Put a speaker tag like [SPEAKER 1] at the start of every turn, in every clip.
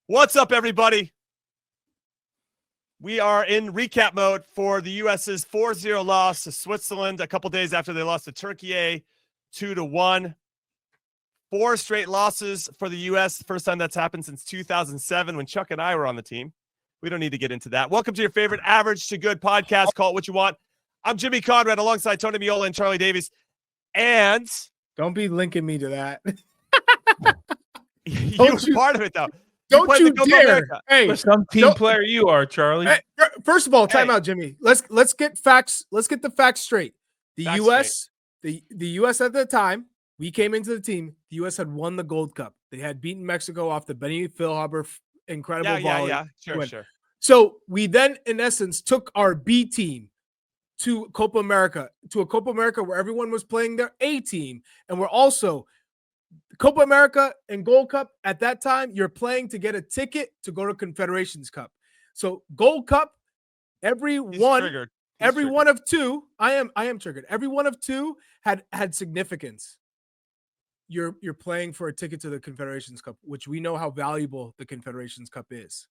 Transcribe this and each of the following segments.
[SPEAKER 1] What's up, everybody? We are in recap mode for the U.S.'s 4-0 loss to Switzerland a couple days after they lost to Turkey 2-1. 4 straight losses for the U.S. First time that's happened since 2007 when Chuck and I were on the team. We don't need to get into that. Welcome to your favorite average to good podcast. Call it what you want. I'm Jimmy Conrad alongside Tony Meola and Charlie Davies. And
[SPEAKER 2] don't be linking me to that.
[SPEAKER 1] You're part of it, though.
[SPEAKER 2] Don't you dare! Hey,
[SPEAKER 3] some team player you are, Charlie.
[SPEAKER 2] Hey, first of all, time out, Jimmy. Let's get facts. Let's get the facts straight. The U.S. at the time we came into the team, the U.S. had won the Gold Cup. They had beaten Mexico off the Benny Philhaber incredible volley.
[SPEAKER 1] Yeah, sure.
[SPEAKER 2] So we then, in essence, took our B team to Copa America, where everyone was playing their A team, and we're also. Copa America and Gold Cup at that time, you're playing to get a ticket to go to Confederations Cup. So Gold Cup, every one of two. I am triggered. Every one of two had significance. You're playing for a ticket to the Confederations Cup, which we know how valuable the Confederations Cup is.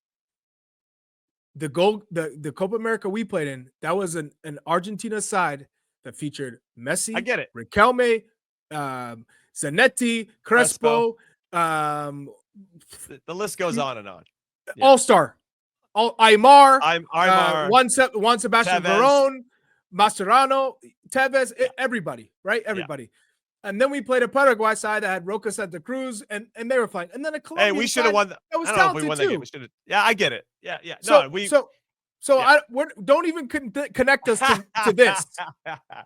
[SPEAKER 2] The Copa America we played in, that was an Argentina side that featured Messi,
[SPEAKER 1] I get it,
[SPEAKER 2] Riquelme, Zanetti, Crespo.
[SPEAKER 1] The list goes on and on.
[SPEAKER 2] Yeah. All-Star. Aymar. Juan Sebastian Verón, Mascherano, Tevez, everybody, right? Everybody. Yeah. And then we played a Paraguay side that had Roca Santa Cruz, and they were flying. And then a Colombian
[SPEAKER 1] we should have won. That
[SPEAKER 2] was talented too.
[SPEAKER 1] Yeah, I get it. Yeah.
[SPEAKER 2] Don't even connect us to this,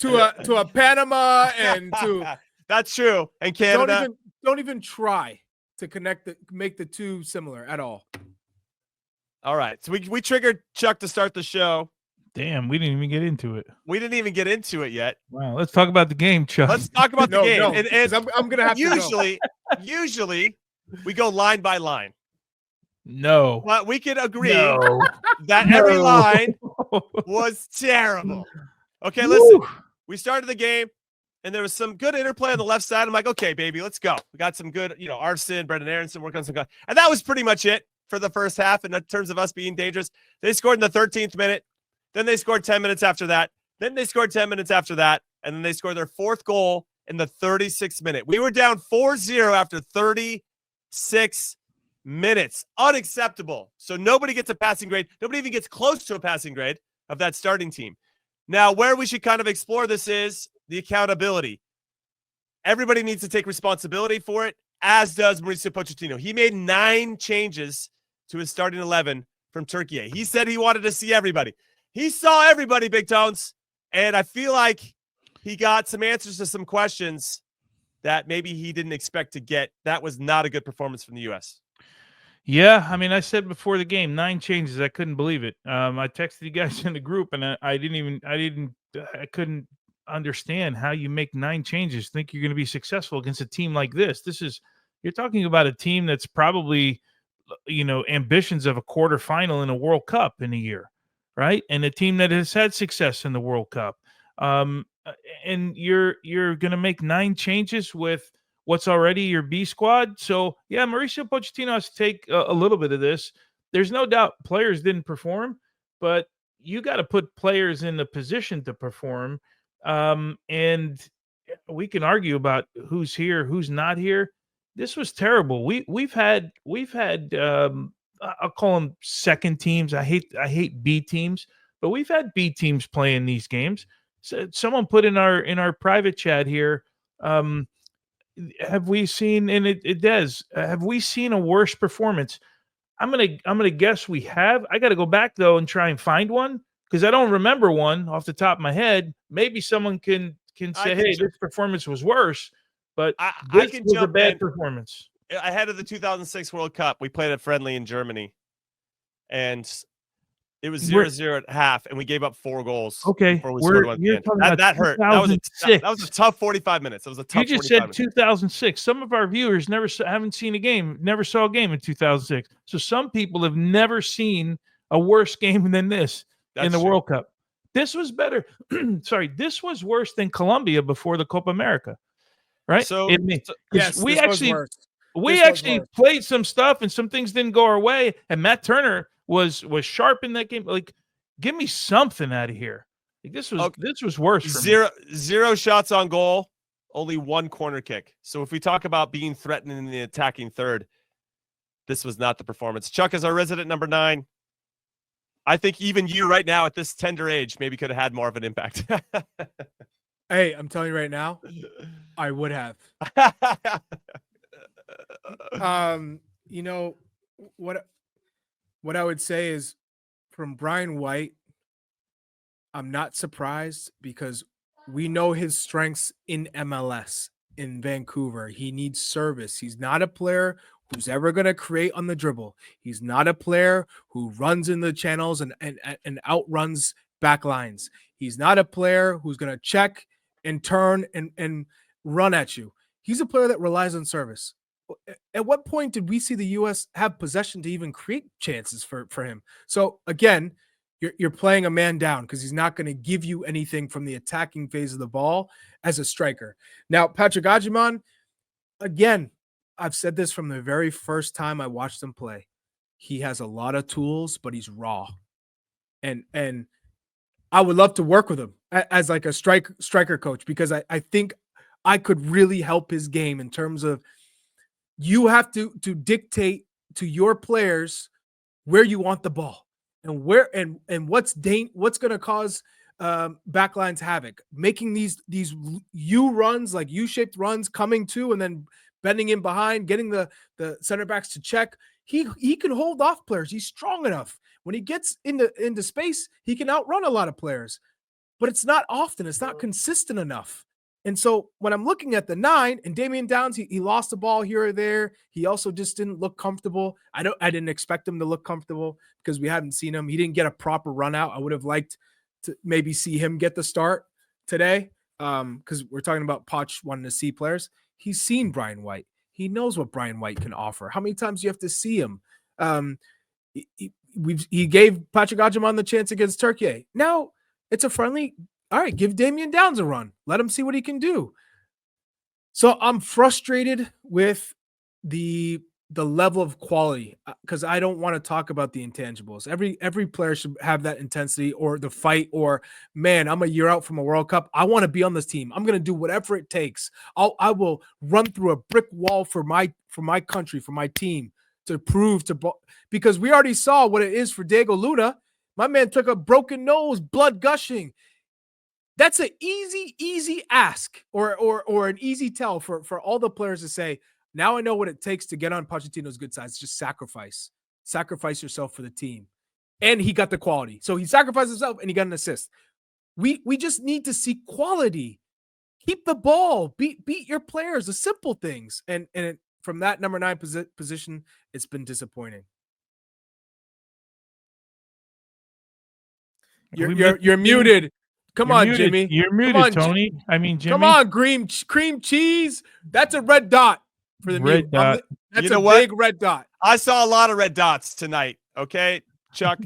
[SPEAKER 2] to a Panama and to.
[SPEAKER 1] That's true. And Canada.
[SPEAKER 2] Don't even try to make the two similar at all.
[SPEAKER 1] All right. So we triggered Chuck to start the show.
[SPEAKER 3] Damn, we didn't even get into it.
[SPEAKER 1] We didn't even get into it yet.
[SPEAKER 3] Wow. Let's talk about the game, Chuck.
[SPEAKER 1] Let's talk about the game.
[SPEAKER 2] No, and I'm gonna have
[SPEAKER 1] usually we go line by line.
[SPEAKER 3] No.
[SPEAKER 1] But we can agree that every line was terrible. Okay, listen. We started the game. And there was some good interplay on the left side. I'm like, okay, baby, let's go. We got some good, Arsene, Brendan Aronson working on some guys. And that was pretty much it for the first half in terms of us being dangerous. They scored in the 13th minute. Then they scored 10 minutes after that. Then they scored 10 minutes after that. And then they scored their 4th goal in the 36th minute. We were down 4-0 after 36 minutes. Unacceptable. So nobody gets a passing grade. Nobody even gets close to a passing grade of that starting team. Now, where we should kind of explore this is the accountability. Everybody needs to take responsibility for it, as does Mauricio Pochettino. He made 9 changes to his starting 11 from Turkey. He said he wanted to see everybody. He saw everybody, Big Tones, and I feel like he got some answers to some questions that maybe he didn't expect to get. That was not a good performance from the U.S.
[SPEAKER 3] Yeah, I mean, I said before the game, 9 changes. I couldn't believe it. I texted you guys in the group, and I couldn't understand how you make 9 changes, think you're going to be successful against a team like this. You're talking about a team that's probably, ambitions of a quarterfinal in a World Cup in a year, right? And a team that has had success in the World Cup. And you're going to make 9 changes with what's already your B squad. So yeah, Mauricio Pochettino has to take a little bit of this. There's no doubt players didn't perform, but you got to put players in the position to perform. And we can argue about who's here, who's not here. This was terrible. We've had I'll call them second teams. I hate B teams, but we've had B teams playing these games. So someone put in our private chat here, have we seen, and it does, have we seen a worse performance? I'm gonna guess we have. I got to go back though and try and find one because I don't remember one off the top of my head. Maybe someone can say, hey, this performance was worse, but this was a bad performance.
[SPEAKER 1] Ahead of the 2006 World Cup, we played a friendly in Germany, and it was 0-0 at half, and we gave up 4 goals.
[SPEAKER 3] Okay,
[SPEAKER 1] before we scored one. That hurt. That was a tough 45 minutes. That was a tough.
[SPEAKER 3] You just said 2006. Some of our viewers haven't seen a game, never saw a game in 2006. So some people have never seen a worse game than this in the World Cup. This was better. Sorry, this was worse than Colombia before the Copa America, right?
[SPEAKER 2] Yes, we actually.
[SPEAKER 3] We
[SPEAKER 2] This was
[SPEAKER 3] actually
[SPEAKER 2] worse.
[SPEAKER 3] played some stuff and some things didn't go our way. And Matt Turner was sharp in that game. Like, give me something out of here. Like, this was worse for me.
[SPEAKER 1] Zero shots on goal, only one corner kick. So if we talk about being threatened in the attacking third, this was not the performance. Chuck is our resident number 9. I think even you right now at this tender age maybe could have had more of an impact.
[SPEAKER 2] Hey, I'm telling you right now, I would have. You know what I would say is, from Brian White, I'm not surprised because we know his strengths in MLS in Vancouver. He needs service. He's not a player who's ever going to create on the dribble. He's not a player who runs in the channels and outruns back lines. He's not a player who's going to check and turn and run at you. He's a player that relies on service. At what point did we see the U.S. have possession to even create chances for him? So again, you're playing a man down because he's not going to give you anything from the attacking phase of the ball as a striker. Now, Patrick Agyemang, again, I've said this from the very first time I watched him play. He has a lot of tools, but he's raw. And I would love to work with him as like a striker coach, because I think I could really help his game in terms of, you have to dictate to your players where you want the ball and where and what's going to cause backlines havoc. Making these U runs, like U-shaped runs, coming to and then bending in behind, getting the center backs to check. He can hold off players. He's strong enough. When he gets into space, he can outrun a lot of players. But it's not often. It's not consistent enough. And so when I'm looking at the 9 and Damian Downs, he lost the ball here or there. He also just didn't look comfortable. I didn't expect him to look comfortable because we hadn't seen him. He didn't get a proper run out. I would have liked to maybe see him get the start today, because we're talking about Poch wanting to see players. He's seen Brian White. He knows what Brian White can offer. How many times do you have to see him? He gave Patrick Agyemang the chance against Turkey. Now it's a friendly. All right, give Damian Downs a run. Let him see what he can do. So I'm frustrated with the level of quality, because I don't want to talk about the intangibles. Every player should have that intensity or the fight, or, man, I'm a year out from a World Cup. I want to be on this team. I'm going to do whatever it takes. I will run through a brick wall for my country, for my team, to prove because we already saw what it is for Diego Luna. My man took a broken nose, blood gushing. That's an easy ask or an easy tell for all the players to say, now I know what it takes to get on Pochettino's good side. It's just sacrifice yourself for the team. And he got the quality. So he sacrificed himself and he got an assist. We just need to see quality. Keep the ball, beat your players, the simple things. And from that number 9 position, it's been disappointing. You're muted. Come on,
[SPEAKER 3] muted.
[SPEAKER 2] Jimmy.
[SPEAKER 3] You're muted,
[SPEAKER 2] on,
[SPEAKER 3] Tony. I mean, Jimmy.
[SPEAKER 2] Come on, cream cheese. That's a red dot for the
[SPEAKER 3] red dot.
[SPEAKER 2] That's a big red dot.
[SPEAKER 1] I saw a lot of red dots tonight. Okay, Chuck.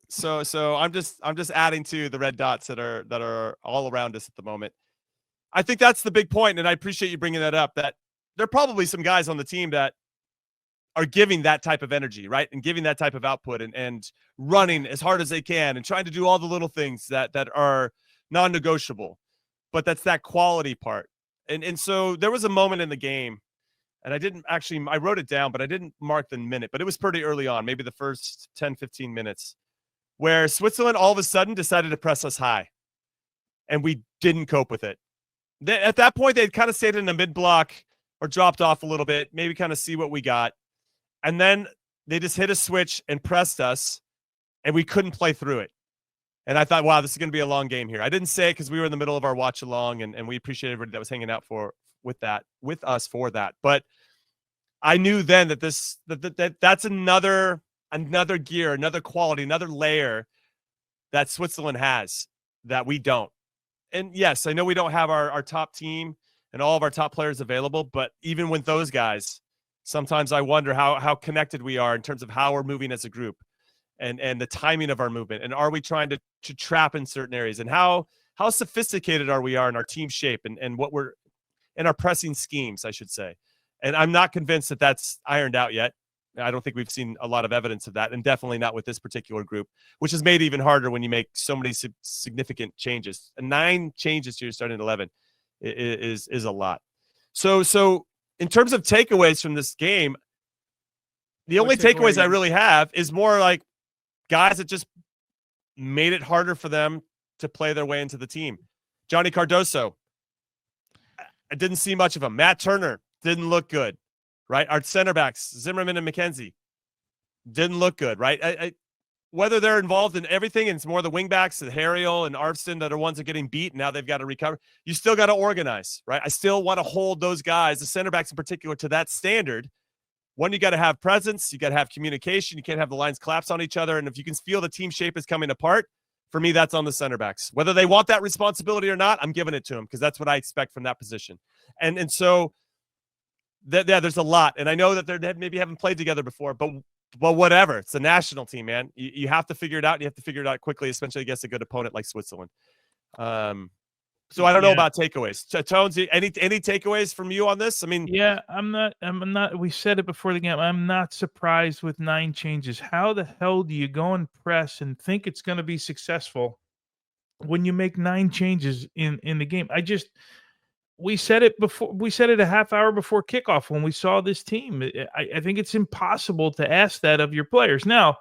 [SPEAKER 1] So I'm just adding to the red dots that are all around us at the moment. I think that's the big point, and I appreciate you bringing that up. That there are probably some guys on the team that are giving that type of energy, right, and giving that type of output, and running as hard as they can, and trying to do all the little things that are non-negotiable. But that's that quality part. And so there was a moment in the game, and I wrote it down, but I didn't mark the minute, but it was pretty early on, maybe the first 10, 15 minutes, where Switzerland all of a sudden decided to press us high, and we didn't cope with it. At that point, they'd kind of stayed in the mid-block or dropped off a little bit, maybe kind of see what we got. And then they just hit a switch and pressed us, and we couldn't play through it. And I thought, wow, this is going to be a long game here. I didn't say it because we were in the middle of our watch along, and we appreciate everybody that was hanging out with us for that. But I knew then that that's another gear, another quality, another layer that Switzerland has that we don't. And yes, I know we don't have our top team and all of our top players available, but even with those guys, sometimes I wonder how connected we are in terms of how we're moving as a group. And the timing of our movement, and are we trying to trap in certain areas, and how sophisticated are we in our team shape and what we're in our pressing schemes, I should say. And I'm not convinced that that's ironed out yet. I don't think we've seen a lot of evidence of that, and definitely not with this particular group, which is made even harder when you make so many significant changes. 9 changes to your starting 11 is a lot. So in terms of takeaways from this game, the only takeaways I really have is more like guys that just made it harder for them to play their way into the team. Johnny Cardoso, I didn't see much of him. Matt Turner didn't look good, right? Our center backs, Zimmerman and McKenzie, didn't look good, right? Whether they're involved in everything, and it's more the wingbacks, the Harriel and Arvston that are ones that are getting beat, and now they've got to recover. You still got to organize, right? I still want to hold those guys, the center backs in particular, to that standard. One, you got to have presence. You got to have communication. You can't have the lines collapse on each other. And if you can feel the team shape is coming apart, for me, that's on the center backs. Whether they want that responsibility or not, I'm giving it to them because that's what I expect from that position. And so, there's a lot. And I know that they maybe haven't played together before, but whatever. It's a national team, man. You have to figure it out. And you have to figure it out quickly, especially against a good opponent like Switzerland. So I don't know about takeaways. Tones, any takeaways from you on this? I mean,
[SPEAKER 3] yeah, I'm not. We said it before the game. I'm not surprised with 9 changes. How the hell do you go and press and think it's going to be successful when you make 9 changes in the game? We said it before. We said it a half hour before kickoff when we saw this team. I think it's impossible to ask that of your players. Now,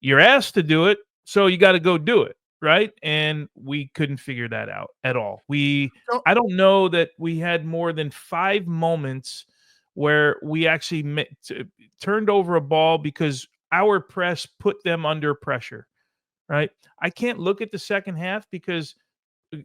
[SPEAKER 3] you're asked to do it, so you got to go do it. Right. And we couldn't figure that out at all. I don't know that we had more than 5 moments where we actually turned over a ball because our press put them under pressure. Right. I can't look at the second half because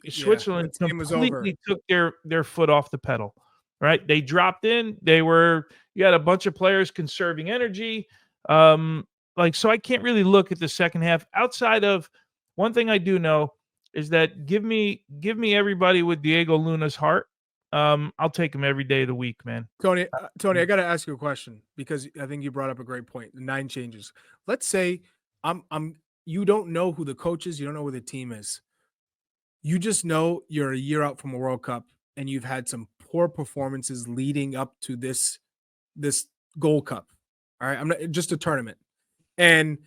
[SPEAKER 3] Switzerland completely took their foot off the pedal. Right. They dropped in. You had a bunch of players conserving energy. So I can't really look at the second half outside of. One thing I do know is that give me everybody with Diego Luna's heart. I'll take him every day of the week, man.
[SPEAKER 2] Tony, I got to ask you a question because I think you brought up a great point. The 9 changes. Let's say you don't know who the coach is, you don't know who the team is. You just know you're a year out from a World Cup and you've had some poor performances leading up to this Gold Cup. All right, I'm not just a tournament, and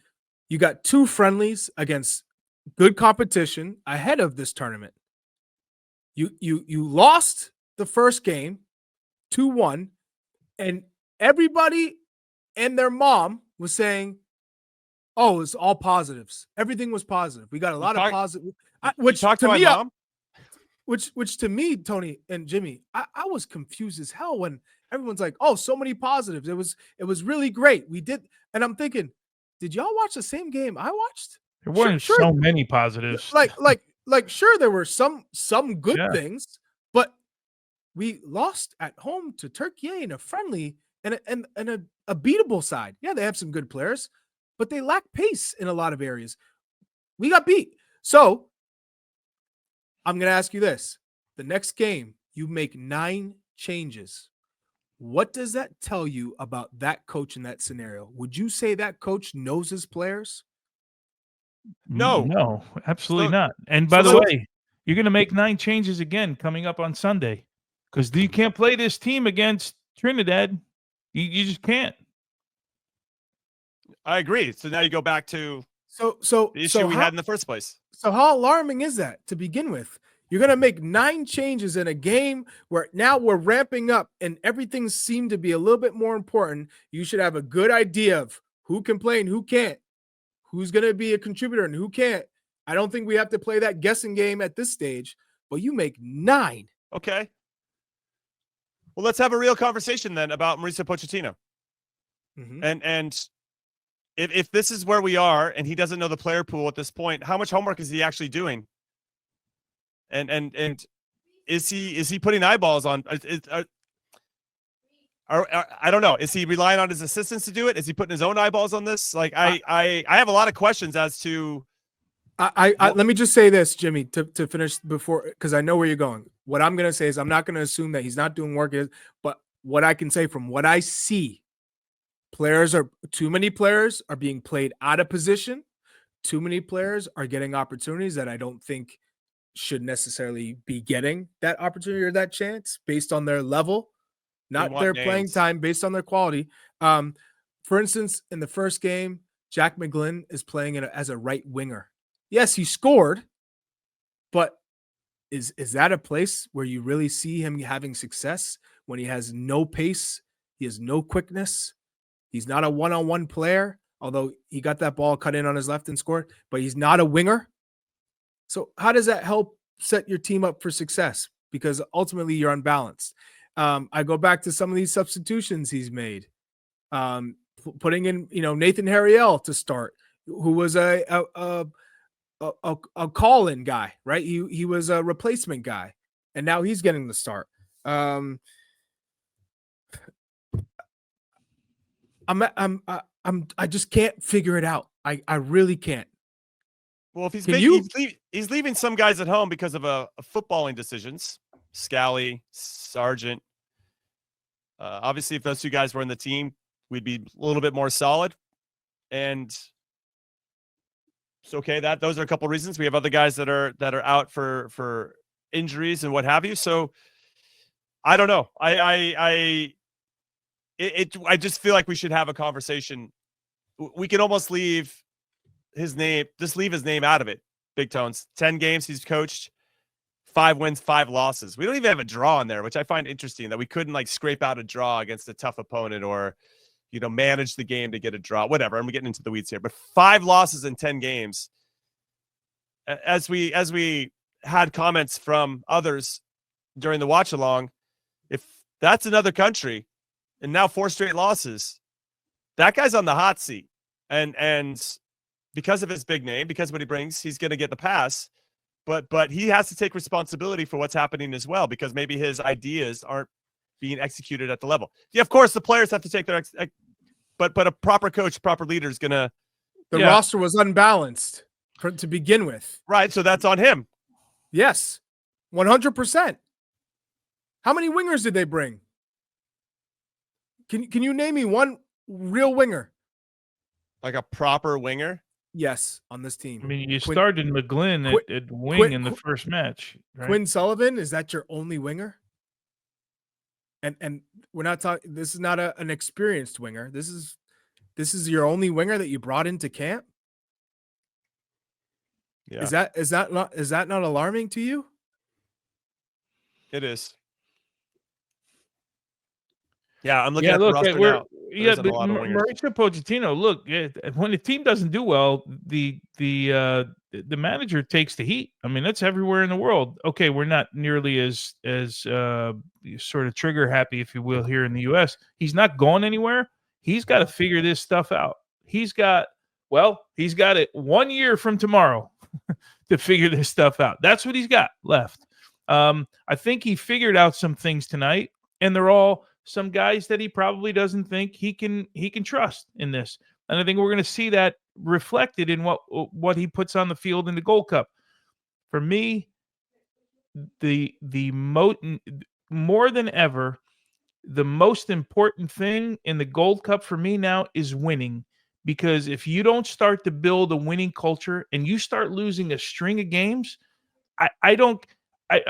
[SPEAKER 2] you got 2 friendlies against good competition ahead of this tournament. You lost the first game 2-1, and everybody and their mom was saying, "Oh, it's all positives. Everything was positive. We got a lot of positive." Which to me, Tony and Jimmy, I was confused as hell when everyone's like, "Oh, so many positives. It was really great. We did," and I'm thinking, did y'all watch the same game I watched?
[SPEAKER 3] There weren't so many positives.
[SPEAKER 2] Like sure, there were some good things, but we lost at home to Turkey in a friendly and a beatable side. Yeah, they have some good players, but they lack pace in a lot of areas. We got beat. So I'm going to ask you this. The next game, you make 9 changes. What does that tell you about that coach in that scenario? Would you say that coach knows his players?
[SPEAKER 3] No, absolutely not. And by the way, you're going to make 9 changes again coming up on Sunday because you can't play this team against Trinidad. You just can't.
[SPEAKER 1] I agree. So now you go back to
[SPEAKER 2] the
[SPEAKER 1] issue we had in the first place.
[SPEAKER 2] So how alarming is that to begin with? You're going to make 9 changes in a game where now we're ramping up and everything seemed to be a little bit more important. You should have a good idea of who can play and who can't, who's going to be a contributor and who can't. I don't think we have to play that guessing game at this stage, but you make 9.
[SPEAKER 1] Okay. Well, let's have a real conversation then about Mauricio Pochettino.
[SPEAKER 2] Mm-hmm.
[SPEAKER 1] And if this is where we are and he doesn't know the player pool at this point, how much homework is he actually doing? And is he putting eyeballs on? I don't know. Is he relying on his assistants to do it? Is he putting his own eyeballs on this? Like I have a lot of questions as to.
[SPEAKER 2] Let me just say this, Jimmy, to finish before, because I know where you're going. What I'm going to say is I'm not going to assume that he's not doing work, but what I can say from what I see, too many players are being played out of position. Too many players are getting opportunities that I don't think should necessarily be getting that opportunity or that chance based on their level. not
[SPEAKER 1] want
[SPEAKER 2] their playing
[SPEAKER 1] names.
[SPEAKER 2] time based on their quality. For instance, in the first game, Jack McGlynn is playing as a right winger. Yes, he scored, but is that a place where you really see him having success when he has no pace, he has no quickness, he's not a one-on-one player, although he got that ball cut in on his left and scored, but he's not a winger. So how does that help set your team up for success? Because ultimately you're unbalanced. I go back to some of these substitutions he's made. Putting in, Nathan Harriel to start, who was a call-in guy, right? He was a replacement guy, and now he's getting the start. I just can't figure it out. I really can't.
[SPEAKER 1] Well, if he's leaving some guys at home because of footballing decisions. Scally, Sargent. Obviously, if those two guys were in the team, we'd be a little bit more solid. And it's okay. Those are a couple of reasons. We have other guys that are out for injuries and what have you. So I don't know. I just feel like we should have a conversation. We can almost leave his name out of it. Big Tones. 10 games he's coached, 5 wins, 5 losses. We don't even have a draw in there, which I find interesting that we couldn't scrape out a draw against a tough opponent or, manage the game to get a draw, whatever. I'm getting into the weeds here, but 5 losses in 10 games. As we had comments from others during the watch along, if that's another country and now 4 straight losses, that guy's on the hot seat. And because of his big name, because of what he brings, he's going to get the pass. But he has to take responsibility for what's happening as well, because maybe his ideas aren't being executed at the level. Yeah, of course, the players have to take their but a proper coach, proper leader is going to.
[SPEAKER 2] The roster was unbalanced to begin with.
[SPEAKER 1] Right, so that's on him.
[SPEAKER 2] Yes, 100%. How many wingers did they bring? Can you name me one real winger?
[SPEAKER 1] Like a proper winger?
[SPEAKER 2] Yes, on this team.
[SPEAKER 3] I mean, you started McGlynn at wing in the first match. Right?
[SPEAKER 2] Quinn Sullivan, is that your only winger? And we're not talking. This is not an experienced winger. This is your only winger that you brought into camp.
[SPEAKER 1] Yeah.
[SPEAKER 2] Is that not alarming to you?
[SPEAKER 1] It is. Yeah, I'm looking at the
[SPEAKER 3] look,
[SPEAKER 1] roster now.
[SPEAKER 3] Yeah, but Mauricio Pochettino, look, when the team doesn't do well, the manager takes the heat. I mean, that's everywhere in the world. Okay, we're not nearly as sort of trigger happy, if you will, here in the U.S. He's not going anywhere. He's got to figure this stuff out. He's got it 1 year from tomorrow to figure this stuff out. That's what he's got left. I think he figured out some things tonight, and they're all some guys that he probably doesn't think he can trust in this. And I think we're going to see that reflected in what he puts on the field in the Gold Cup. For me, more than ever, the most important thing in the Gold Cup for me now is winning. Because if you don't start to build a winning culture and you start losing a string of games, I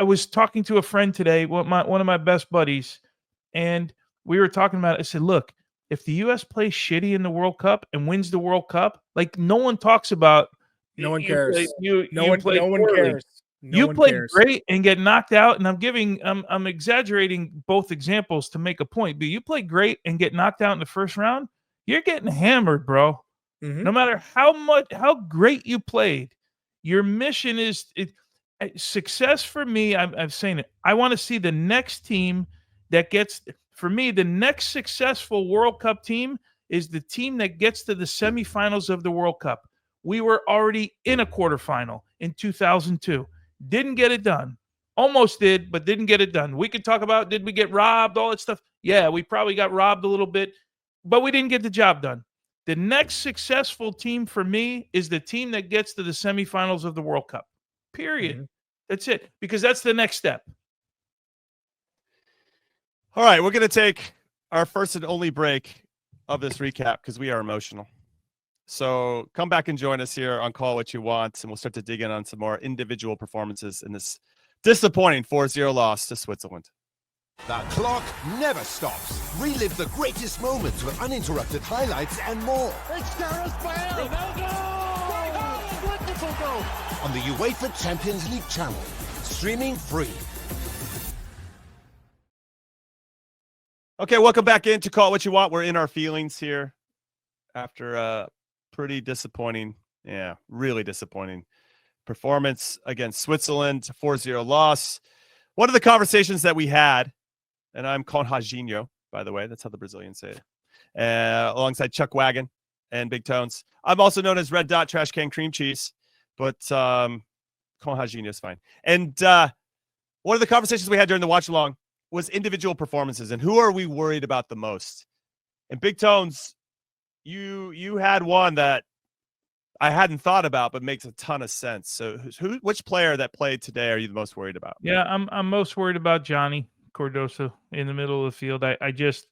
[SPEAKER 3] was talking to a friend today, one of my best buddies, and we were talking about it. I said, look, if the U.S. plays shitty in the World Cup and wins the World Cup, no one talks about.
[SPEAKER 2] No one cares.
[SPEAKER 3] No one cares. You play great and get knocked out, and I'm exaggerating both examples to make a point, but you play great and get knocked out in the first round, you're getting hammered, bro. Mm-hmm. No matter how great you played, your mission is success for me. I'm saying it. I want to see the next team that gets, for me, the next successful World Cup team is the team that gets to the semifinals of the World Cup. We were already in a quarterfinal in 2002. Didn't get it done. Almost did, but didn't get it done. We could talk about, did we get robbed, all that stuff. Yeah, we probably got robbed a little bit, but we didn't get the job done. The next successful team for me is the team that gets to the semifinals of the World Cup. Period. Mm-hmm. That's it, because that's the next step.
[SPEAKER 1] All right, we're going to take our first and only break of this recap because we are emotional. So come back and join us here on Call What You Want, and we'll start to dig in on some more individual performances in this disappointing 4-0 loss to Switzerland.
[SPEAKER 4] The clock never stops. Relive the greatest moments with uninterrupted highlights and more.
[SPEAKER 5] It's Gareth Bale! Ronaldo! Wonderful goal!
[SPEAKER 4] On the UEFA Champions League channel. Streaming free.
[SPEAKER 1] Okay, welcome back in to Call It What You Want. We're in our feelings here after a pretty disappointing, really disappointing performance against Switzerland, 4-0 loss. One of the conversations that we had, and I'm Conrad, by the way, that's how the Brazilians say it, alongside Chuck Wagon and Big Tones. I'm also known as Red Dot Trash Can Cream Cheese, but Conrad is fine. And one of the conversations we had during the watch along was individual performances and who are we worried about the most. And Big Tones, you had one that I hadn't thought about, but makes a ton of sense. So which player that played today are you the most worried about?
[SPEAKER 3] Yeah, I'm most worried about Johnny Cardoso in the middle of the field. I just,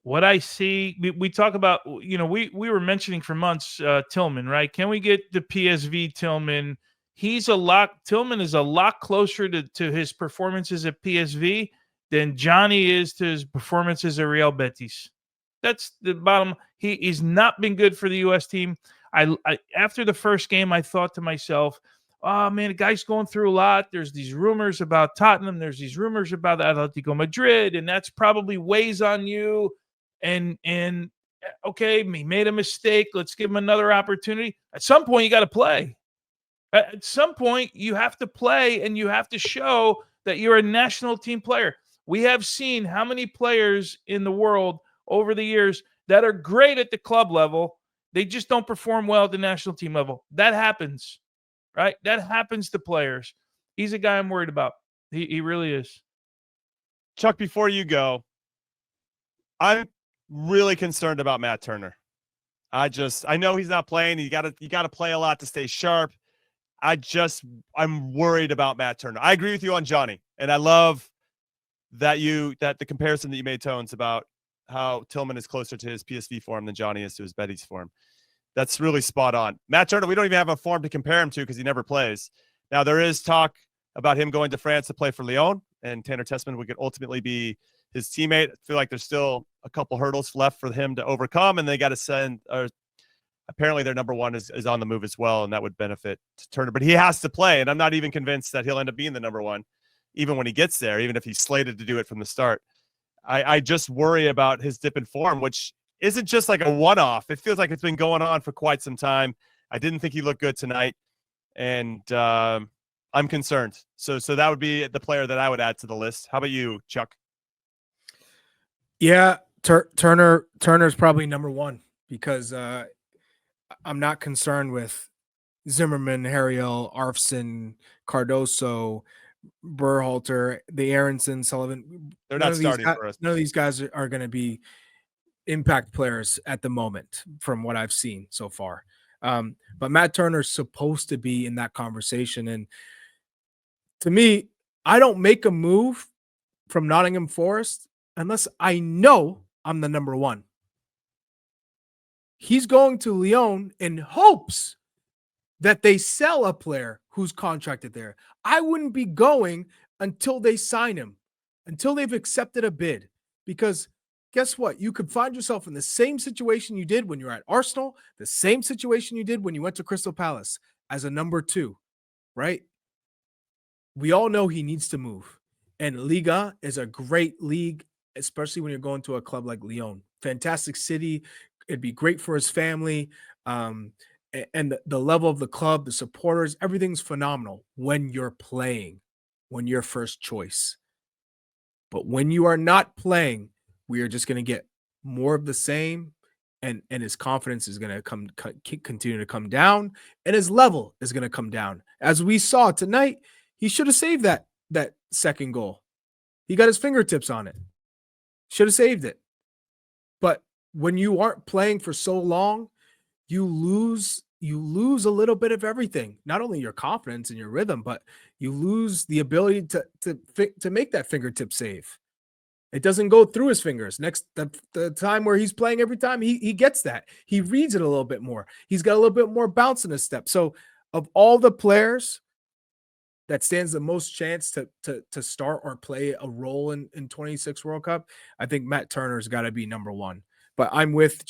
[SPEAKER 3] what I see, we talk about, we were mentioning for months Tillman, right? Can we get the PSV Tillman? Tillman is a lot closer to his performances at PSV than Johnny is to his performances at Real Betis. That's the bottom. He's not been good for the U.S. team. I after the first game, I thought to myself, oh, man, the guy's going through a lot. There's these rumors about Tottenham. There's these rumors about Atletico Madrid, and that's probably weighs on you. And okay, he made a mistake. Let's give him another opportunity. At some point, you got to play. At some point, you have to play, and you have to show that you're a national team player. We have seen how many players in the world over the years that are great at the club level. They just don't perform well at the national team level. That happens, right? That happens to players. He's a guy I'm worried about. He really is.
[SPEAKER 1] Chuck, before you go, I'm really concerned about Matt Turner. I know he's not playing. You got to play a lot to stay sharp. I'm worried about Matt Turner. I agree with you on Johnny, and I love that the comparison that you made, Tones, about how Tillman is closer to his PSV form than Johnny is to his Betis form. That's really spot on. Matt Turner, we don't even have a form to compare him to because he never plays. Now, there is talk about him going to France to play for Lyon, and Tanner Tessman would ultimately be his teammate. I feel like there's still a couple hurdles left for him to overcome, and they got to send apparently their number one is on the move as well, and that would benefit Turner. But he has to play, and I'm not even convinced that he'll end up being the number one, even when he gets there, even if he's slated to do it from the start. I just worry about his dip in form, which isn't just like a one-off. It feels like it's been going on for quite some time. I didn't think he looked good tonight, and I'm concerned. So that would be the player that I would add to the list. How about you, Chuck?
[SPEAKER 2] Yeah, Turner's probably number one because I'm not concerned with Zimmerman, Harriel, Arfson, Cardoso, Berhalter, the Aronson, Sullivan.
[SPEAKER 1] They're not starting for us.
[SPEAKER 2] None of these guys are going to be impact players at the moment from what I've seen so far. But Matt Turner's supposed to be in that conversation. And to me, I don't make a move from Nottingham Forest unless I know I'm the number one. He's going to Lyon in hopes that they sell a player who's contracted there. I wouldn't be going until they sign him, until they've accepted a bid. Because guess what? You could find yourself in the same situation you did when you were at Arsenal, the same situation you did when you went to Crystal Palace as a number two, right? We all know he needs to move. And Liga is a great league, especially when you're going to a club like Lyon. Fantastic city. It'd be great for his family. And the level of the club, the supporters, everything's phenomenal when you're playing, when you're first choice. But when you are not playing, we are just going to get more of the same, and his confidence is going to continue to come down, and his level is going to come down. As we saw tonight, he should have saved that second goal. He got his fingertips on it. Should have saved it. But when you aren't playing for so long, you lose a little bit of everything. Not only your confidence and your rhythm, but you lose the ability to make that fingertip save. It doesn't go through his fingers. The time where he's playing every time, he gets that. He reads it a little bit more. He's got a little bit more bounce in his step. So of all the players, that stands the most chance to start or play a role in 26 World Cup, I think Matt Turner's got to be number one. But I'm with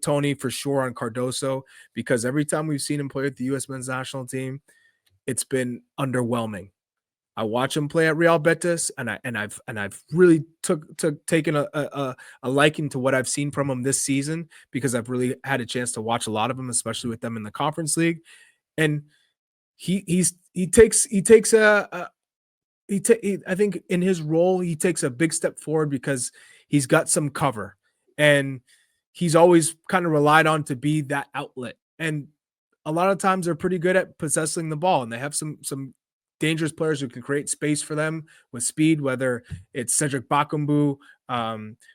[SPEAKER 2] Tony for sure on Cardoso, because every time we've seen him play with the U.S. men's national team, it's been underwhelming. I watch him play at Real Betis, and I've really taken a liking to what I've seen from him this season, because I've really had a chance to watch a lot of him, especially with them in the Conference League. And I think in his role he takes a big step forward because he's got some cover, and he's always kind of relied on to be that outlet. And a lot of times they're pretty good at possessing the ball, and they have some dangerous players who can create space for them with speed, whether it's Cedric Bakambu,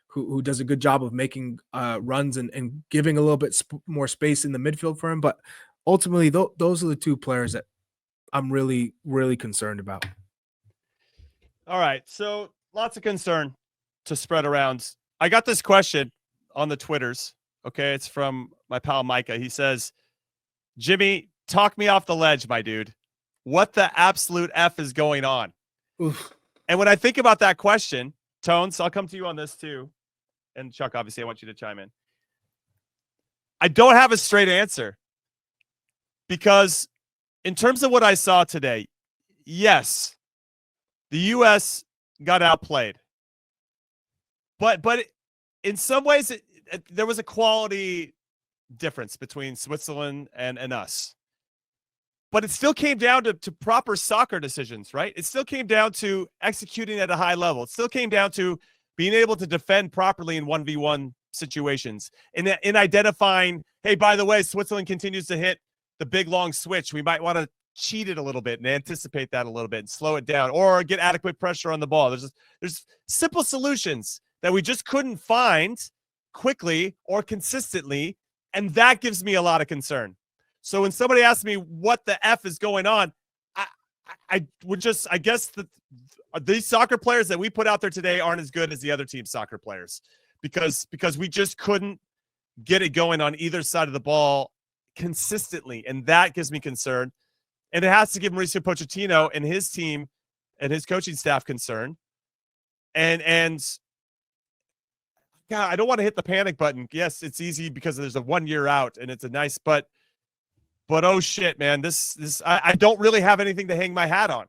[SPEAKER 2] who does a good job of making runs and giving a little bit more space in the midfield for him. But ultimately, those are the two players that I'm really, really concerned about.
[SPEAKER 1] All right. So lots of concern to spread around. I got this question on the Twitters. Okay. It's from my pal Micah. He says, Jimmy, talk me off the ledge, my dude. What the absolute F is going on?
[SPEAKER 2] Oof.
[SPEAKER 1] And when I think about that question, Tones, I'll come to you on this too. And Chuck, obviously, I want you to chime in. I don't have a straight answer, because in terms of what I saw today, yes, the U.S. got outplayed. But in some ways, there was a quality difference between Switzerland and us. But it still came down to proper soccer decisions, right? It still came down to executing at a high level. It still came down to being able to defend properly in 1v1 situations. In identifying, hey, by the way, Switzerland continues to hit the big, long switch. We might want to cheat it a little bit and anticipate that a little bit and slow it down, or get adequate pressure on the ball. There's simple solutions that we just couldn't find quickly or consistently, and that gives me a lot of concern. So when somebody asks me what the F is going on, I guess that these soccer players that we put out there today aren't as good as the other team's soccer players, because we just couldn't get it going on either side of the ball consistently, and that gives me concern. And it has to give Mauricio Pochettino and his team and his coaching staff concern. And God, I don't want to hit the panic button. Yes, it's easy because there's a 1 year out, and it's a nice, but oh shit, man, I don't really have anything to hang my hat on.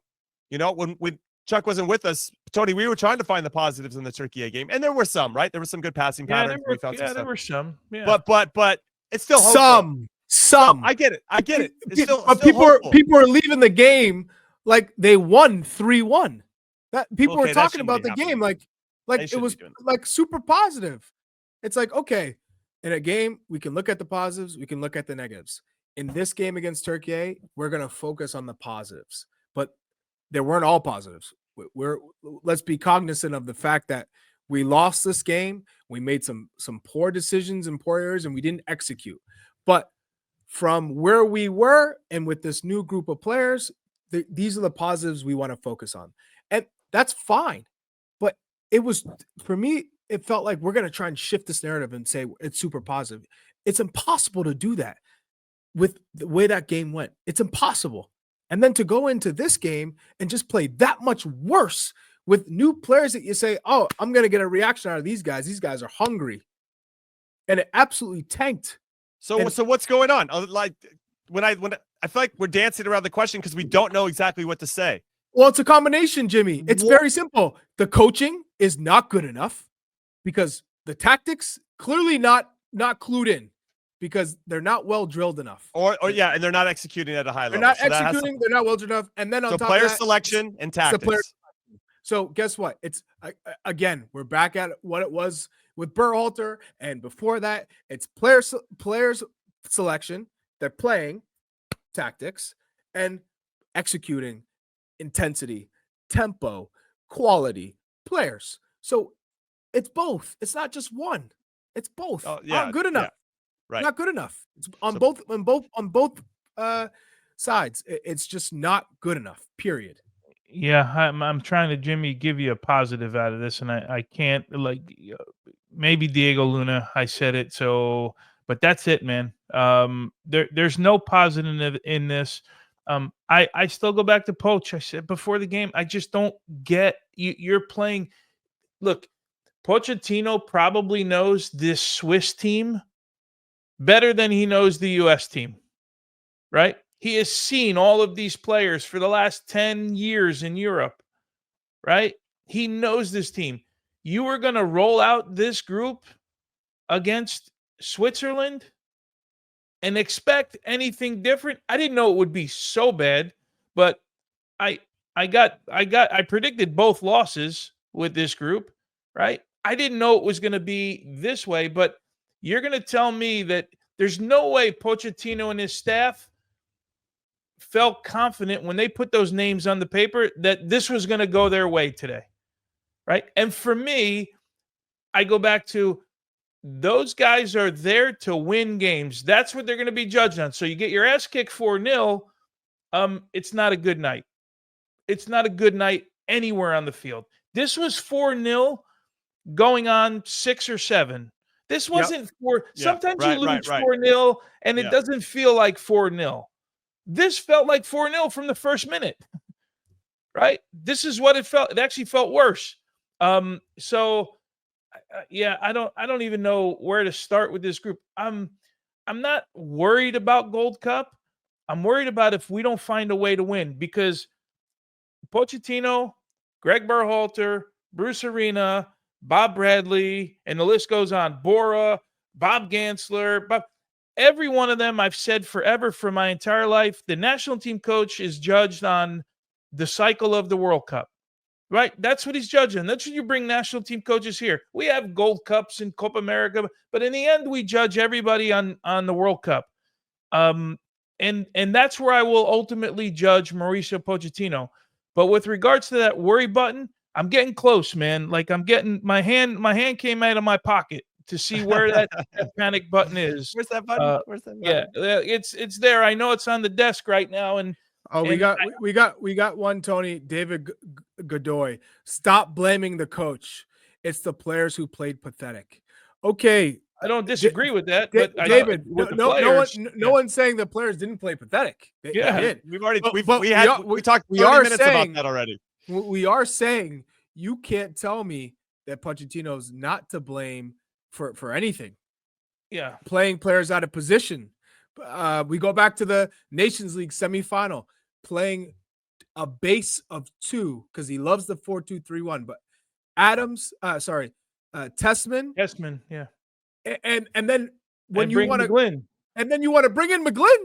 [SPEAKER 1] You know, when Chuck wasn't with us, Tony, we were trying to find the positives in the Turkey game, and there were some, right? There were some good passing patterns.
[SPEAKER 3] There were some. Yeah.
[SPEAKER 1] But it's still hopeful.
[SPEAKER 2] Some.
[SPEAKER 1] I get it. It's still,
[SPEAKER 2] but
[SPEAKER 1] still
[SPEAKER 2] people are leaving the game like they won 3-1. That people were talking about the game like it was like super positive. It's like, okay, in a game we can look at the positives, we can look at the negatives. In this game against Turkey, we're going to focus on the positives, but there weren't all positives. Let's be cognizant of the fact that we lost this game. We made some poor decisions and poor errors, and we didn't execute. But from where we were and with this new group of players, these are the positives we want to focus on. And that's fine. But it was, for me, it felt like we're going to try and shift this narrative and say it's super positive. It's impossible to do that with the way that game went. It's impossible. And then to go into this game and just play that much worse with new players that you say, oh, I'm going to get a reaction out of these guys. These guys are hungry. And it absolutely tanked.
[SPEAKER 1] So what's going on? Like when I feel like we're dancing around the question because we don't know exactly what to say.
[SPEAKER 2] Well, it's a combination, Jimmy. It's very simple. The coaching is not good enough because the tactics clearly not clued in, because they're not well drilled enough.
[SPEAKER 1] Or yeah, and they're not executing at a high level.
[SPEAKER 2] They're not executing. They're not well drilled enough. And then on top
[SPEAKER 1] player
[SPEAKER 2] of that,
[SPEAKER 1] selection and tactics.
[SPEAKER 2] So guess what? It's again, we're back at what it was with Berhalter, and before that, it's players selection. They're playing tactics and executing intensity, tempo, quality, players. So it's both. It's not just one. It's both. Not good enough. Yeah. Right. Not good enough. It's on both sides. It's just not good enough. Period.
[SPEAKER 3] Yeah, I'm trying to, Jimmy, give you a positive out of this, and I can't, like, maybe Diego Luna, I said it, so, but that's it, man. There's no positive in this. I still go back to Poch. I said before the game, I just don't get you. You're playing. Look, Pochettino probably knows this Swiss team better than he knows the U.S. team, right? He has seen all of these players for the last 10 years in Europe, right? He knows this team. You are going to roll out this group against Switzerland and expect anything different? I didn't know it would be so bad, but I predicted both losses with this group, right? I didn't know it was going to be this way, but you're going to tell me that there's no way Pochettino and his staff felt confident when they put those names on the paper that this was going to go their way today, right? And for me, I go back to those guys are there to win games. That's what they're going to be judged on. So you get your ass kicked 4-0, it's not a good night. It's not a good night anywhere on the field. This was 4-0 going on 6 or 7. This wasn't 4. Sometimes you lose 4-0 and it doesn't feel like 4-0. This felt like 4-0 from the first minute, right? This is what it felt. It actually felt worse. I don't even know where to start with this group. I'm not worried about Gold Cup. I'm worried about if we don't find a way to win, because Pochettino, Greg Berhalter, Bruce Arena, Bob Bradley, and the list goes on. Bora, Bob Gansler, every one of them I've said forever for my entire life, the national team coach is judged on the cycle of the World Cup, right? That's what he's judging. That's what you bring national team coaches here. We have Gold Cups in Copa America, but in the end, we judge everybody on the World Cup. And that's where I will ultimately judge Mauricio Pochettino. But with regards to that worry button, I'm getting close, man. Like I'm getting my hand came out of my pocket to see where that panic button is.
[SPEAKER 1] Where's that button? Where's that button?
[SPEAKER 3] Yeah, it's there. I know it's on the desk right now. And
[SPEAKER 2] we got one, Tony. David Godoy. Stop blaming the coach. It's the players who played pathetic. Okay.
[SPEAKER 3] I don't disagree with that, but
[SPEAKER 2] David, no one's saying the players didn't play pathetic. They did.
[SPEAKER 1] We talked 30 minutes about that already.
[SPEAKER 2] We are saying you can't tell me that Pochettino's not to blame for anything.
[SPEAKER 3] Yeah,
[SPEAKER 2] playing players out of position. We go back to the Nations League semifinal, playing a base of 2 because he loves the 4-2-3-1. But Tessman,
[SPEAKER 3] yeah.
[SPEAKER 2] And then when you want to
[SPEAKER 3] McGlynn,
[SPEAKER 2] and then you want to bring in McGlynn,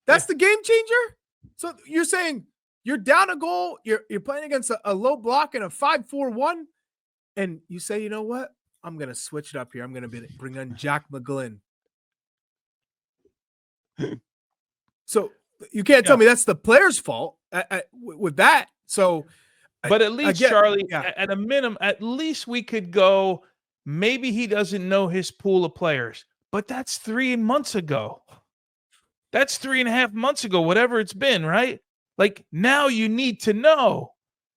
[SPEAKER 2] that's the game changer. So you're saying you're down a goal, you're playing against a low block and a 5-4-1, and you say, you know what? I'm gonna switch it up here. I'm gonna bring in Jack McGlynn. So you can't tell me that's the player's fault with that. So,
[SPEAKER 3] but at least Charlie, at a minimum, at least we could go. Maybe he doesn't know his pool of players, but that's 3 months ago. That's 3.5 months ago, whatever it's been, right? Like now you need to know.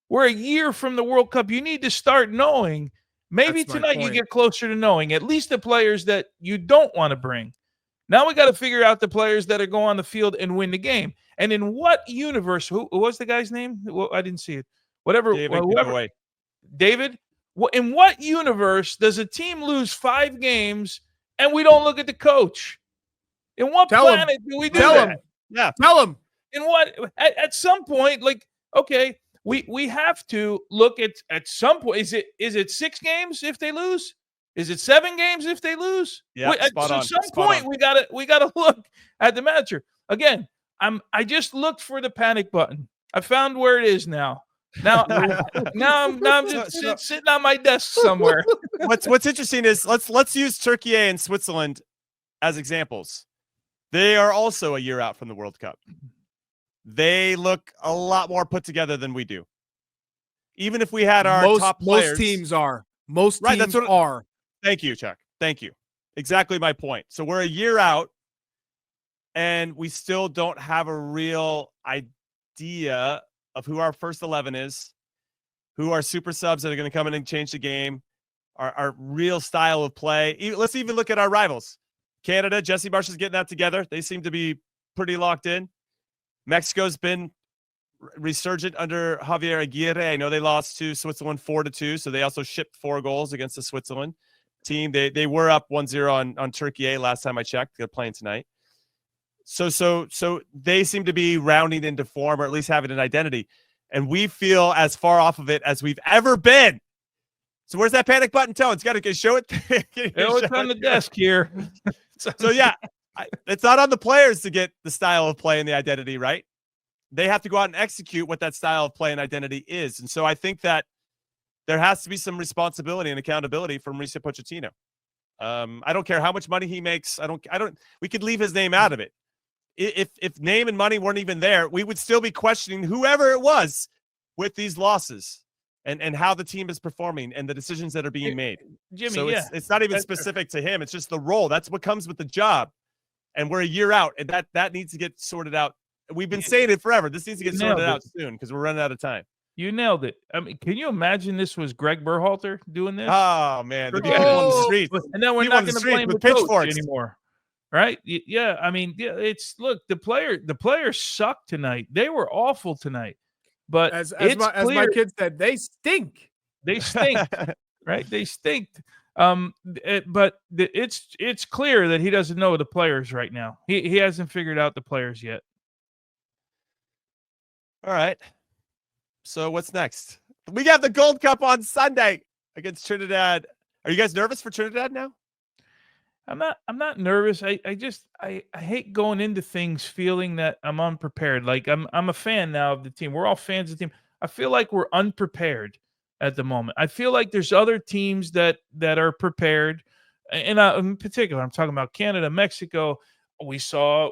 [SPEAKER 3] We're a year from the World Cup. You need to start knowing. Maybe tonight you get closer to knowing at least the players that you don't want to bring. Now we got to figure out the players that are going on the field and win the game. And in what universe, who was the guy's name? Well, I didn't see it. Whatever. David? In what universe does a team lose 5 games and we don't look at the coach? In what planet do we do that?
[SPEAKER 1] Yeah.
[SPEAKER 2] Tell him.
[SPEAKER 3] In what? At some point, like, okay, we have to look at some point. Is it 6 games if they lose? Is it 7 games if they lose?
[SPEAKER 1] Yeah,
[SPEAKER 3] At some point we gotta look at the manager. Again, I just looked for the panic button. I found where it is now. Now I'm just sitting on my desk somewhere.
[SPEAKER 1] What's interesting is let's use Turkey and Switzerland as examples. They are also a year out from the World Cup. They look a lot more put together than we do. Even if we had our top players.
[SPEAKER 2] Most teams are. Most teams are.
[SPEAKER 1] Thank you, Chuck. Thank you. Exactly my point. So we're a year out, and we still don't have a real idea of who our first 11 is, who our super subs that are going to come in and change the game, our real style of play. Let's even look at our rivals. Canada, Jesse Marsh is getting that together. They seem to be pretty locked in. Mexico's been resurgent under Javier Aguirre. I know they lost to Switzerland 4-2, so they also shipped 4 goals against the Switzerland team. They were up 1-0 on Turkey A last time I checked. They're playing tonight. So they seem to be rounding into form, or at least having an identity. And we feel as far off of it as we've ever been. So where's that panic button, Tone? It's got to show it.
[SPEAKER 3] It's on the desk here.
[SPEAKER 1] So yeah, it's not on the players to get the style of play and the identity right. They have to go out and execute what that style of play and identity is. And so I think that there has to be some responsibility and accountability from Mauricio Pochettino. I don't care how much money he makes. We could leave his name out of it. If name and money weren't even there, we would still be questioning whoever it was with these losses and how the team is performing and the decisions that are being made.
[SPEAKER 3] Jimmy,
[SPEAKER 1] so it's not even specific to him. It's just the role. That's what comes with the job. And we're a year out, and that needs to get sorted out. We've been saying it forever. This needs to get sorted out soon because we're running out of time.
[SPEAKER 3] You nailed it. I mean, can you imagine this was Greg Berhalter doing this?
[SPEAKER 1] Oh man, the people on the street,
[SPEAKER 3] and then we're not going to blame the coach anymore, right? Yeah, I mean, it's look, the players sucked tonight. They were awful tonight. But as
[SPEAKER 2] my kids said, they stink.
[SPEAKER 3] They stink, right? They stink. But it's clear that he doesn't know the players right now. He hasn't figured out the players yet.
[SPEAKER 1] All right. So what's next? We got the Gold Cup on Sunday against Trinidad. Are you guys nervous for Trinidad now?
[SPEAKER 3] I'm not nervous. I hate going into things feeling that I'm unprepared. Like I'm a fan now of the team. We're all fans of the team. I feel like we're unprepared at the moment. I feel like there's other teams that are prepared. And in particular, I'm talking about Canada, Mexico. We saw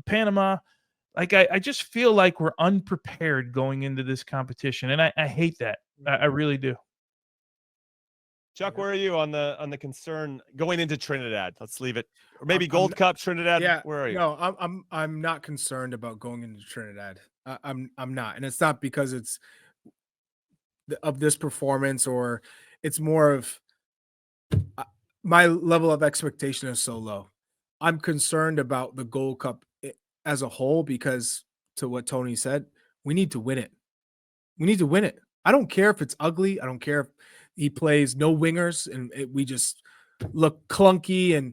[SPEAKER 3] Panama. Like I just feel like we're unprepared going into this competition, and I hate that. I really do.
[SPEAKER 1] Chuck, where are you on the concern going into Trinidad? Let's leave it, or maybe Gold Cup Trinidad.
[SPEAKER 2] Yeah,
[SPEAKER 1] where are you?
[SPEAKER 2] No, I'm not concerned about going into Trinidad. I'm not, and it's not because it's of this performance, or it's more of my level of expectation is so low. I'm concerned about the Gold Cup as a whole because, to what Tony said, we need to win it. We need to win it. I don't care if it's ugly. I don't care if he plays no wingers and we just look clunky, and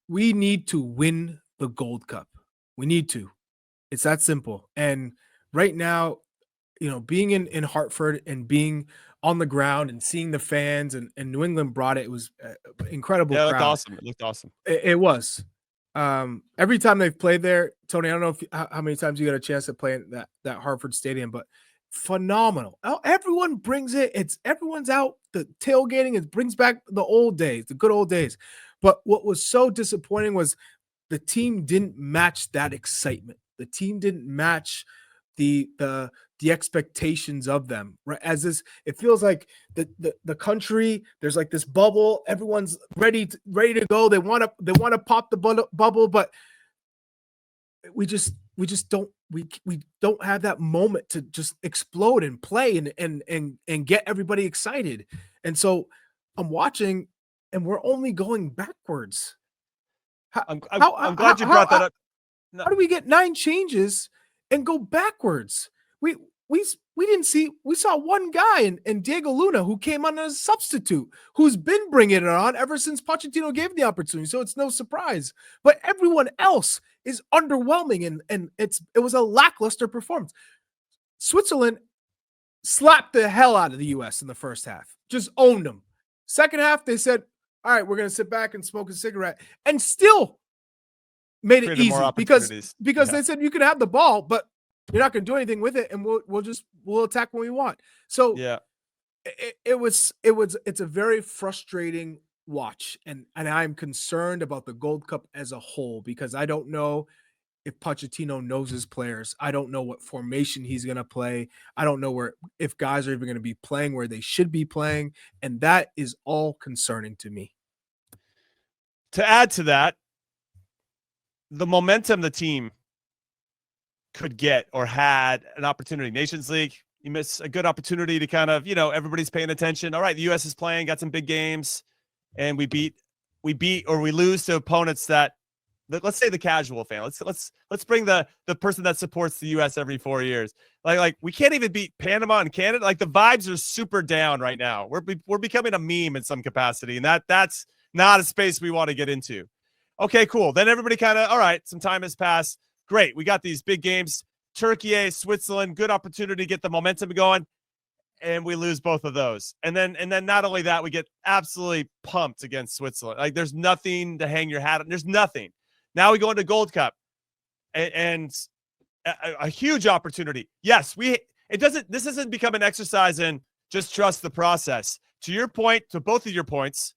[SPEAKER 2] we need to win the Gold Cup. We need to. It's that simple. And right now, being in Hartford and being on the ground and seeing the fans and New England brought it. It was incredible.
[SPEAKER 1] Yeah, it
[SPEAKER 2] crowd.
[SPEAKER 1] looked awesome. It looked awesome.
[SPEAKER 2] It was. Every time they've played there, Tony, I don't know how many times you got a chance to play in that Hartford Stadium, but phenomenal. Everyone brings it. Everyone's out. The tailgating, it brings back the old days, the good old days. But what was so disappointing was the team didn't match that excitement. The team didn't match the expectations of them. Right? It feels like the country, there's like this bubble. Everyone's ready to go. They want to pop the bubble, but we just don't. We don't have that moment to just explode and play and get everybody excited. And so I'm watching, and we're only going backwards.
[SPEAKER 1] I'm glad you brought that up.
[SPEAKER 2] How do we get 9 changes and go backwards? We didn't see. We saw one guy in Diego Luna who came on as a substitute, who's been bringing it on ever since Pochettino gave the opportunity. So it's no surprise. But everyone else is underwhelming, and it was a lackluster performance. Switzerland slapped the hell out of the U.S. in the first half, just owned them. Second half, they said, "All right, we're going to sit back and smoke a cigarette," and still made it easy because they said you can have the ball, but you're not going to do anything with it, and we'll attack when we want. So yeah, it's a very frustrating watch, and I'm concerned about the Gold Cup as a whole because I don't know if Pochettino knows his players. I don't know what formation he's going to play. I don't know if guys are even going to be playing where they should be playing, and that is all concerning to me.
[SPEAKER 1] To add to that, the momentum the team could get or had an opportunity. Nations League, you miss a good opportunity to kind of, everybody's paying attention. All right, the U.S. is playing, got some big games, and we beat or we lose to opponents that let's say the casual fan. Let's bring the person that supports the U.S. every 4 years. Like we can't even beat Panama and Canada. Like the vibes are super down right now. We're becoming a meme in some capacity, and that's not a space we want to get into. Okay, cool. Then everybody kind of, all right, some time has passed. Great. We got these big games. Turkey, Switzerland, good opportunity to get the momentum going. And we lose both of those. And then not only that, we get absolutely pumped against Switzerland. Like there's nothing to hang your hat on. There's nothing. Now we go into Gold Cup and a huge opportunity. Yes, this doesn't become an exercise in just trust the process. To your point, to both of your points,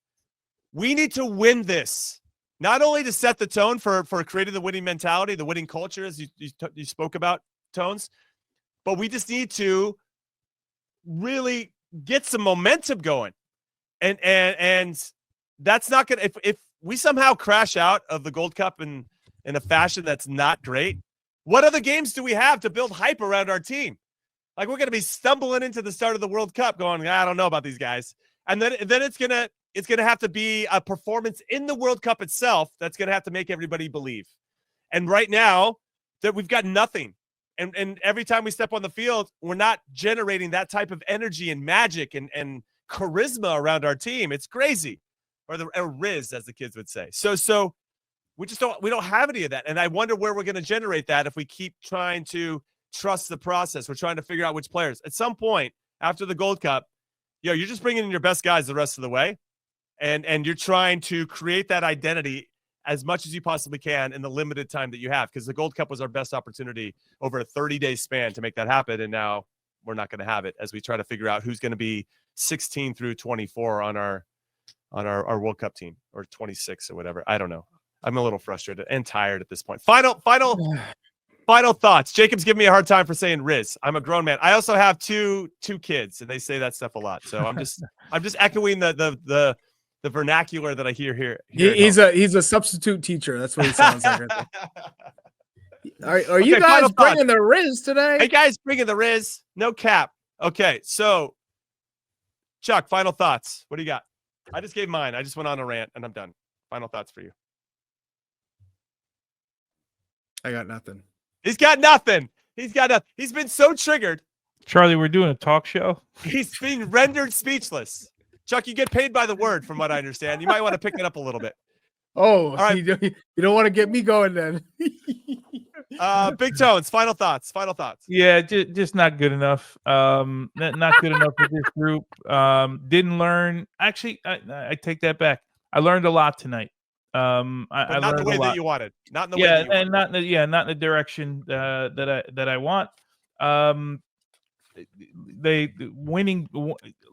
[SPEAKER 1] we need to win this. Not only to set the tone for creating the winning mentality, the winning culture, as you spoke about, Tones, but we just need to really get some momentum going. And that's not going to, if we somehow crash out of the Gold Cup in a fashion that's not great, what other games do we have to build hype around our team? Like we're going to be stumbling into the start of the World Cup going, I don't know about these guys. And then it's going to have to be a performance in the World Cup itself that's going to have to make everybody believe. And right now that we've got nothing. And every time we step on the field, we're not generating that type of energy and magic and charisma around our team. It's crazy. Or Riz, as the kids would say. So we don't have any of that. And I wonder where we're going to generate that if we keep trying to trust the process. We're trying to figure out which players. At some point after the Gold Cup, you're just bringing in your best guys the rest of the way. And you're trying to create that identity as much as you possibly can in the limited time that you have, because the Gold Cup was our best opportunity over a 30-day span to make that happen. And now we're not going to have it as we try to figure out who's going to be 16 through 24 on our World Cup team, or 26 or whatever. I don't know. I'm a little frustrated and tired at this point. Final thoughts. Jacob's giving me a hard time for saying Riz. I'm a grown man. I also have two kids, and they say that stuff a lot. So I'm just echoing the vernacular that I hear here.
[SPEAKER 2] He's a substitute teacher. That's what he sounds like. Are you guys bringing the Riz today?
[SPEAKER 1] Hey guys, bringing the Riz. No cap. Okay, so Chuck, final thoughts. What do you got? I just gave mine. I just went on a rant, and I'm done. Final thoughts for you.
[SPEAKER 2] I got nothing.
[SPEAKER 1] He's got nothing. He's been so triggered.
[SPEAKER 3] Charlie, we're doing a talk show.
[SPEAKER 1] He's being rendered speechless. Chuck, you get paid by the word, from what I understand. You might want to pick it up a little bit.
[SPEAKER 2] Oh, all right. You don't want to get me going then.
[SPEAKER 1] Big Tones, final thoughts.
[SPEAKER 3] Yeah, just not good enough. Not good enough with this group. Didn't learn. Actually, I take that back. I learned a lot tonight. I
[SPEAKER 1] not the way that you wanted. Not in the way that you wanted.
[SPEAKER 3] Not in the direction that I want. They winning.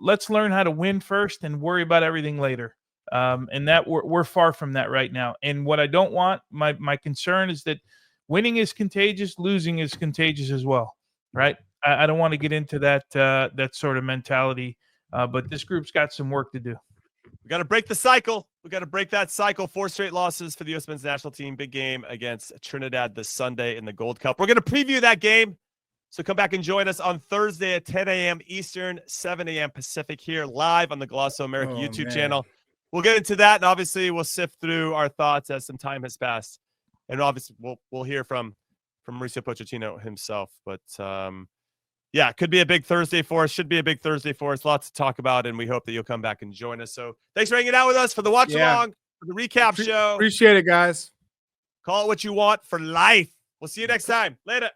[SPEAKER 3] Let's learn how to win first and worry about everything later. And that we're far from that right now. And what I don't want, my concern is that winning is contagious, losing is contagious as well. Right? I don't want to get into that sort of mentality. But this group's got some work to do.
[SPEAKER 1] We got to break the cycle. We got to break that cycle. 4 straight losses for the U.S. men's national team. Big game against Trinidad this Sunday in the Gold Cup. We're going to preview that game. So come back and join us on Thursday at 10 a.m. Eastern, 7 a.m. Pacific here live on the Glosso America YouTube channel. We'll get into that, and obviously we'll sift through our thoughts as some time has passed. And obviously we'll hear from Mauricio Pochettino himself. But yeah, it could be a big Thursday for us. Should be a big Thursday for us. Lots to talk about, and we hope that you'll come back and join us. So thanks for hanging out with us for the watch along, for the recap show.
[SPEAKER 2] Appreciate it, guys.
[SPEAKER 1] Call it what you want for life. We'll see you next time. Later.